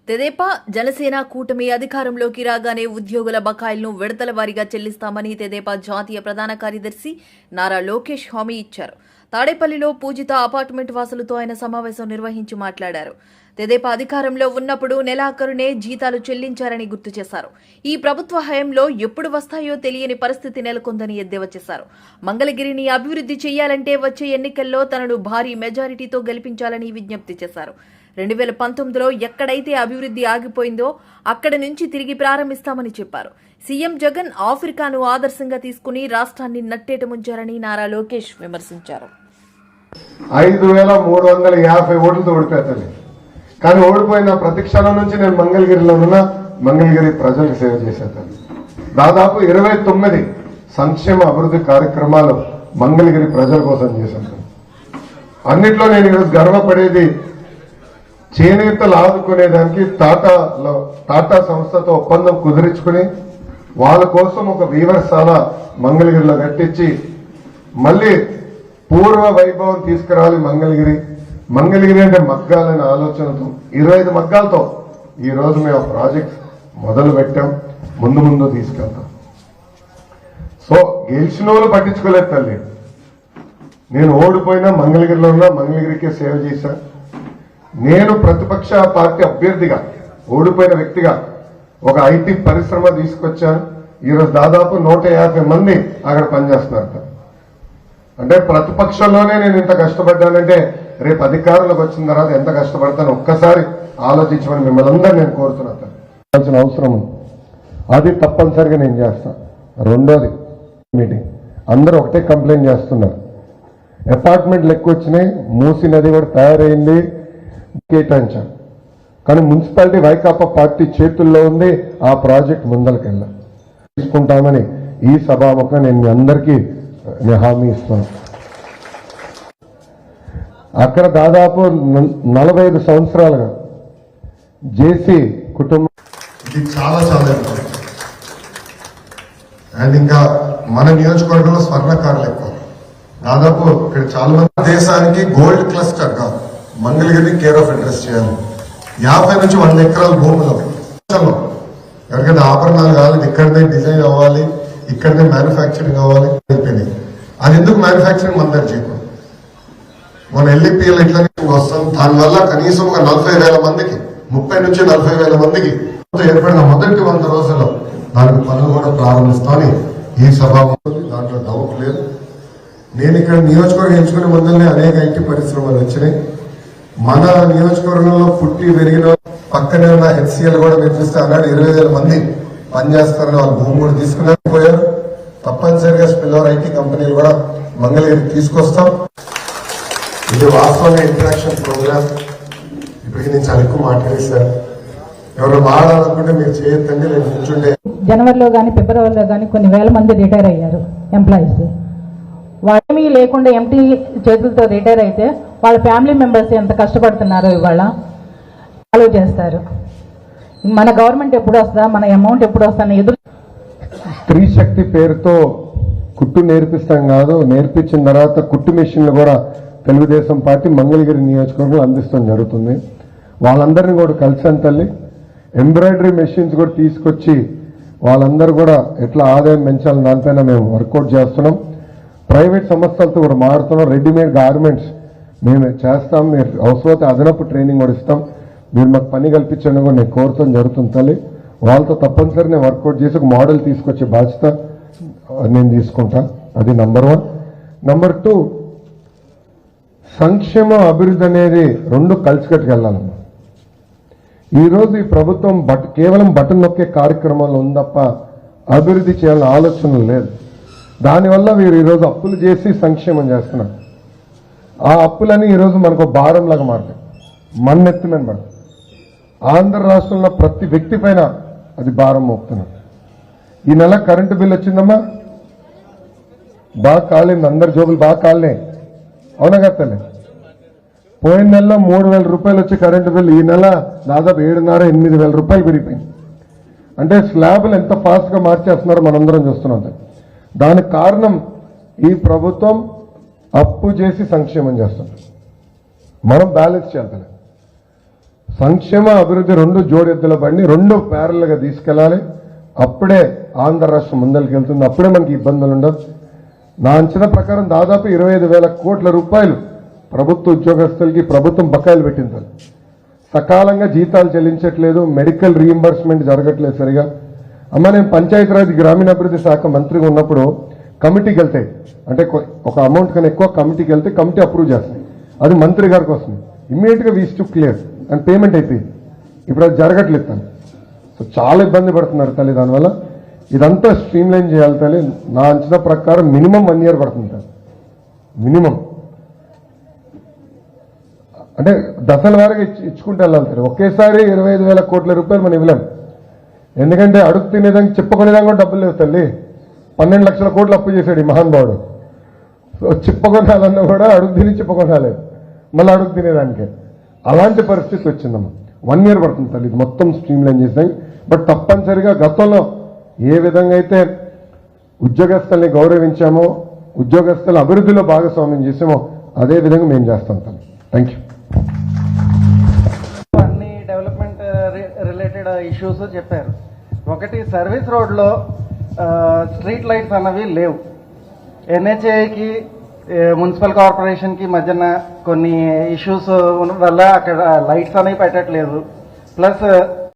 తెదేపా జనసేన కూటమి అధికారంలోకి రాగానే ఉద్యోగుల బకాయిలను విడతల వారీగా చెల్లిస్తామని తెదేపా జాతీయ ప్రధాన కార్యదర్శి నారా లోకేష్ హామీ ఇచ్చారు. తాడేపల్లిలో పూజిత అపార్ట్మెంట్ వాసులతో ఆయన సమావేశం నిర్వహించి మాట్లాడారు. తెదేపా అధికారంలో ఉన్నప్పుడు నెలాఖరునే జీతాలు చెల్లించారని గుర్తు చేశారు. ఈ ప్రభుత్వ హయాంలో ఎప్పుడు వస్తాయో తెలియని పరిస్థితి నెలకొందని ఎద్దేవా చేశారు. మంగళగిరిని అభివృద్ధి చేయాలంటే వచ్చే ఎన్నికల్లో తనను భారీ మెజారిటీతో గెలిపించాలని విజ్ఞప్తి చేశారు. 2019లో ఎక్కడైతే అభివృద్ధి ఆగిపోయిందో అక్కడి నుంచి తిరిగి ప్రారంభిస్తామని చెప్పారు. సీఎం జగన్ ఆఫ్రికాను ఆదర్శంగా తీసుకుని రాష్ట్రాన్ని నట్టేట ముంచారని నారా లోకేష్ విమర్శించారు. 5350 ఓట్లతో ఓడిపోతాను, కానీ ఓడిపోయిన ప్రతి క్షణం నుంచి నేను మంగళగిరిలో ఉన్న మంగళగిరి ప్రజలకు సేవ చేసేతాను. దాదాపు 29 సంక్షేమ అభివృద్ధి కార్యక్రమాలు మంగళగిరి ప్రజల కోసం చేశాను. అన్నిట్లో నేను ఈరోజు గర్వపడేది చేనేతలు ఆదుకునేదానికి టాటా సంస్థతో ఒప్పందం కుదిరించుకుని వాళ్ళ కోసం ఒక వీవర్శాల మంగళగిరిలో కట్టించి మళ్ళీ పూర్వ వైభవం తీసుకురావాలి. మంగళగిరి అంటే మగ్గాలనే ఆలోచనతో 25 మగ్గాలతో ఈ రోజు మేము ఆ ప్రాజెక్ట్ మొదలు పెట్టాం. ముందు తీసుకెళ్తాం. సో గెలిచిన వాళ్ళు పట్టించుకోలేదు తల్లి. నేను ఓడిపోయినా మంగళగిరిలో ఉన్నా, మంగళగిరికే సేవ చేశా. నేను ప్రతిపక్ష పార్టీ అభ్యర్థిగా ఓడిపోయిన వ్యక్తిగా ఒక ఐటీ పరిశ్రమ తీసుకొచ్చాను. ఈరోజు దాదాపు 150 మంది అక్కడ పనిచేస్తున్నారు. అంటే ప్రతిపక్షంలోనే నేను ఇంత కష్టపడ్డానంటే రేపు అధికారంలోకి వచ్చిన తర్వాత ఎంత కష్టపడతాను ఒక్కసారి ఆలోచించమని మిమ్మల్ని అందరూ నేను కోరుతున్నాను. అవసరం ఉంది, అది తప్పనిసరిగా నేను చేస్తాను. రెండోది మీటింగ్ అందరూ ఒకటే కంప్లైంట్ చేస్తున్నారు. అపార్ట్మెంట్లు ఎక్కువ వచ్చినాయి, మూసీ నది కూడా తయారైంది, కేటాయించాం. కానీ మున్సిపాలిటీ వైకాపా పార్టీ చేతుల్లో ఉంది. ఆ ప్రాజెక్ట్ ముందరికెళ్ళా తీసుకుంటామని ఈ సభాముఖంగా నేను మీ అందరికీ హామీ ఇస్తున్నాను. అక్కడ దాదాపు 45 సంవత్సరాలుగా జేసీ కుటుంబం ఇది చాలా అండ్ ఇంకా మన నియోజకవర్గంలో స్వర్ణకారులు ఎక్కువ. దాదాపు ఇక్కడ చాలా మంది దేశానికి గోల్డ్ క్లస్టర్ గా మంగళగిరిని కేర్ ఆఫ్ అడ్రస్ చేయాలి. 50 నుంచి 100 ఎకరాల భూములు ఎవరికైనా ఆభరణాలు కావాలి, ఇక్కడనే డిజైన్ అవ్వాలి, ఇక్కడనే మ్యానుఫ్యాక్చరింగ్ అవ్వాలి. అది ఎందుకు మ్యానుఫ్యాక్చరింగ్ మన దగ్గర చేయకూడదు? మన ఎల్ఈపీఎల్ ఇట్లా వస్తాం. దానివల్ల కనీసం ఒక 40,000 మందికి 30 నుంచి 40,000 మందికి ఏర్పడిన మొదటి 100 రోజుల్లో దానికి పనులు కూడా ప్రారంభిస్తామని ఈ సభ దాంట్లో డౌట్ లేదు. నేను ఇక్కడ నియోజకవర్గం ఎంచుకునే ముందరనే అనేక ఐటీ పరిశ్రమలు వచ్చినాయి. మన నియోజకవర్గంలో పుట్టి పెరిగిన పక్కనే ఉన్న హెచ్సిఎల్ కూడా నిర్మిస్తే అన్నాడు 20,000 మంది పనిచేస్తారని వాళ్ళు భూమి కూడా తీసుకునేకపోయారు. తప్పనిసరిగా స్పిల్వర్ ఐటీ కంపెనీలు కూడా మంగళగిరికి తీసుకొస్తాం. ఇది వాస్తవంగా ఇంటరాక్షన్ ప్రోగ్రామ్. ఇప్పటికి నేను చాలా ఎక్కువ మాట్లాడేశాను. ఎవరు మాట్లాడాలనుకుంటే మీరు చేయొద్దండి, నేను కూర్చుంటే. జనవరిలో కానీ ఫిబ్రవరిలో కానీ కొన్ని వేల మంది రిటైర్ అయ్యారు ఎంప్లాయీస్. వాళ్ళేమీ లేకుండా ఎంటీ చేతులతో రిటైర్ అయితే వాళ్ళ ఫ్యామిలీ మెంబర్స్ ఎంత కష్టపడుతున్నారో ఇవాళ ఆలోచిస్తారు. మన గవర్నమెంట్ ఎప్పుడు వస్తుందా, మన అమౌంట్ ఎప్పుడు వస్తుందని ఎదురు. స్త్రీ శక్తి పేరుతో కుట్టు నేర్పిస్తాం కాదు, నేర్పించిన తర్వాత కుట్టు మెషిన్లు కూడా తెలుగుదేశం పార్టీ మంగళగిరి నియోజకవర్గంలో అందిస్తాం జరుగుతుంది. వాళ్ళందరినీ కూడా కలిసాను తల్లి. ఎంబ్రాయిడరీ మెషిన్స్ కూడా తీసుకొచ్చి వాళ్ళందరూ కూడా ఎట్లా ఆదాయం పెంచాలని దానిపైన మేము వర్కౌట్ చేస్తున్నాం. ప్రైవేట్ సంస్థలతో కూడా మారుతున్నాం. రెడీమేడ్ గార్మెంట్స్ మేము చేస్తాం. మీరు అవసరమైతే అదనపు ట్రైనింగ్ కూడా ఇస్తాం. మీరు మాకు పని కల్పించడం కూడా నేను కోరుతాం జరుగుతుంది తల్లి. వాళ్ళతో తప్పనిసరి నేను వర్కౌట్ చేసి ఒక మోడల్ తీసుకొచ్చే బాధ్యత నేను తీసుకుంటా. అది నంబర్ 1. నంబర్ 2, సంక్షేమ అభివృద్ధి అనేది రెండు కలిసికట్టుకెళ్ళాలమ్మా. ఈరోజు ఈ ప్రభుత్వం కేవలం బటన్ నొక్కే కార్యక్రమాలు ఉంది తప్ప అభివృద్ధి చేయాలని ఆలోచన లేదు. దానివల్ల వీరు ఈరోజు అప్పులు చేసి సంక్షేమం చేస్తున్నారు. ఆ అప్పులని ఈరోజు మనకు భారంలాగా మారుతాయి, మన్నెత్తుమని పడతాయి. ఆంధ్ర రాష్ట్రంలో ప్రతి వ్యక్తి పైన అది భారం మోపుతున్నారు. ఈ నెల కరెంటు బిల్ వచ్చిందమ్మా, బాగా కాలేదు, అందరి జోబులు బాగా కాలినాయి. అవునా కదా? పోయిన నెలలో 3,000 రూపాయలు వచ్చే కరెంటు బిల్ ఈ నెల దాదాపు 7,500-8,000 రూపాయలు పెరిగిపోయింది. అంటే స్లాబ్లు ఎంత ఫాస్ట్గా మార్చేస్తున్నారో మనందరం చూస్తున్నాం. దానికి కారణం ఈ ప్రభుత్వం అప్పు చేసి సంక్షేమం చేస్తుంది. మనం బ్యాలెన్స్ చేయాలి. సంక్షేమ అభివృద్ధి రెండు జోడెద్దుల బండి, రెండు ప్యారల్గా తీసుకెళ్లాలి. అప్పుడే ఆంధ్ర రాష్ట్రం ముందరికి వెళ్తుంది, అప్పుడే మనకి ఇబ్బందులు ఉండవు. నా అంచనా ప్రకారం దాదాపు 25,000 కోట్ల రూపాయలు ప్రభుత్వ ఉద్యోగస్తులకి ప్రభుత్వం బకాయిలు పెట్టింది. సకాలంగా జీతాలు చెల్లించట్లేదు, మెడికల్ రీయింబర్స్మెంట్ జరగట్లేదు సరిగా. అమ్మ, నేను పంచాయతీరాజ్ గ్రామీణాభివృద్ధి శాఖ మంత్రిగా ఉన్నప్పుడు కమిటీకి వెళ్తాయి, అంటే ఒక అమౌంట్ కన్నా ఎక్కువ కమిటీకి వెళ్తే కమిటీ అప్రూవ్ చేస్తుంది, అది మంత్రి గారికి వస్తుంది. ఇమ్మీడియట్గా వీస్ టు క్లియర్ అండ్ పేమెంట్ అయిపోయింది. ఇప్పుడు అది జరగట్లేదు తల్లి. సో చాలా ఇబ్బంది పడుతున్నారు తల్లి. దానివల్ల ఇదంతా స్ట్రీమ్ లైన్ చేయాలి తల్లి. నా అంచనా ప్రకారం మినిమం 1 year పడుతుంది తల్లి, మినిమం. అంటే దశల వారిగా ఇచ్చుకుంటూ వెళ్ళాలి తల్లి. ఒకేసారి 25,000 కోట్ల రూపాయలు మనం ఇవ్వలేం. ఎందుకంటే అడుగు తినేదానికి చెప్పుకునేదానికి కూడా డబ్బులు లేవు తల్లి. 12 లక్షల కోట్లు అప్పు చేశాడు ఈ మహానుభావుడు. సో చిప్పకొనాలన్నా కూడా అడుగు తిని చిప్పకొనాలేదు, మళ్ళీ అడుగు తినేదానికే. అలాంటి పరిస్థితి వచ్చిందమ్మా. 1 year పడుతుంది తల్లి ఇది మొత్తం స్ట్రీమ్ లైన్ చేసాయి. బట్ తప్పనిసరిగా గతంలో ఏ విధంగా అయితే ఉద్యోగస్తుల్ని గౌరవించామో, ఉద్యోగస్తుల అభివృద్ధిలో భాగస్వామ్యం చేసామో అదే విధంగా మేము చేస్తాం తల్లి. Thank you. అన్ని డెవలప్మెంట్ రిలేటెడ్ ఇష్యూస్ చెప్పారు. ఒకటి, సర్వీస్ రోడ్లో స్ట్రీట్ లైట్స్ అన్నవి లేవు. ఎన్హెచ్ఏకి మున్సిపల్ కార్పొరేషన్కి మధ్యన కొన్ని ఇష్యూస్ వల్ల అక్కడ లైట్స్ అనేవి పెట్టట్లేదు. ప్లస్